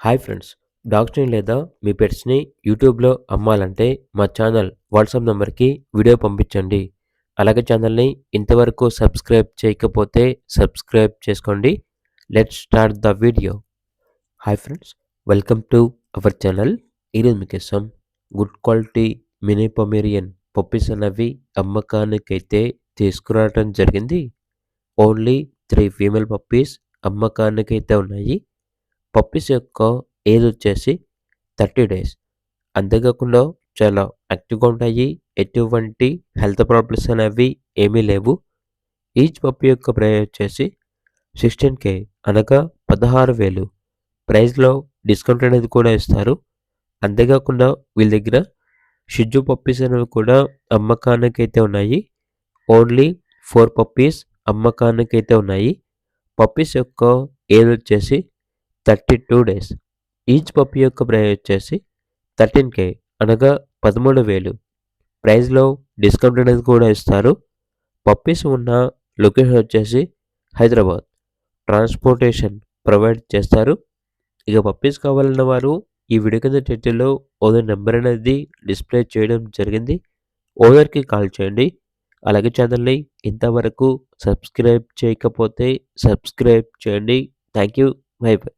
Hi friends, డాగ్స్ని లేదా మీ పెట్స్ని యూట్యూబ్లో అమ్మాలంటే మా ఛానల్ వాట్సాప్ నెంబర్కి వీడియో పంపించండి. అలాగే ఛానల్ని ఇంతవరకు సబ్స్క్రైబ్ చేయకపోతే సబ్స్క్రైబ్ చేసుకోండి. Let's start the video. Hi friends, welcome to our channel. ఈరోజు మీకోసం good quality mini Pomeranian puppies అనేవి అమ్మకానికైతే తీసుకురావడం జరిగింది. ఓన్లీ 3 ఫీమేల్ పప్పీస్ అమ్మకానికైతే ఉన్నాయి. పప్పీస్ యొక్క ఏజ్ వచ్చేసి 30 డేస్. అంతేకాకుండా చాలా యాక్టివ్‌గా ఉంటాయి. ఎటువంటి హెల్త్ ప్రాబ్లమ్స్ అనేవి ఏమీ లేవు. ఈచ్ పప్పీ యొక్క ప్రైస్ వచ్చేసి 16,000 అనగా 16,000. ప్రైస్‌లో డిస్కౌంట్ అనేది కూడా ఇస్తారు. అంతేకాకుండా వీళ్ళ దగ్గర షిట్జూ పప్పీస్ అనేవి కూడా అమ్మకానికైతే ఉన్నాయి. ఓన్లీ 4 పప్పీస్ అమ్మకానికైతే ఉన్నాయి. పప్పీస్ యొక్క ఏజ్ వచ్చేసి 32 డేస్. ఈచ్ పప్పీ యొక్క ప్రైస్ వచ్చేసి 13,000 అనగా 13,000. ప్రైస్‌లో డిస్కౌంట్ అనేది కూడా ఇస్తారు. పప్పీస్ ఉన్న లొకేషన్ వచ్చేసి హైదరాబాద్. ట్రాన్స్‌పోర్టేషన్ ప్రొవైడ్ చేస్తారు. ఇక పప్పీస్ కావాలన్న వారు ఈ వీడియో కింద టైటిల్‌లో ఓనర్ నెంబర్ అనేది డిస్ప్లే చేయడం జరిగింది. ఓనర్‌కి కాల్ చేయండి. అలాగే ఛానల్‌ని ఇంతవరకు సబ్స్క్రైబ్ చేయకపోతే సబ్స్క్రైబ్ చేయండి. Thank you. By by.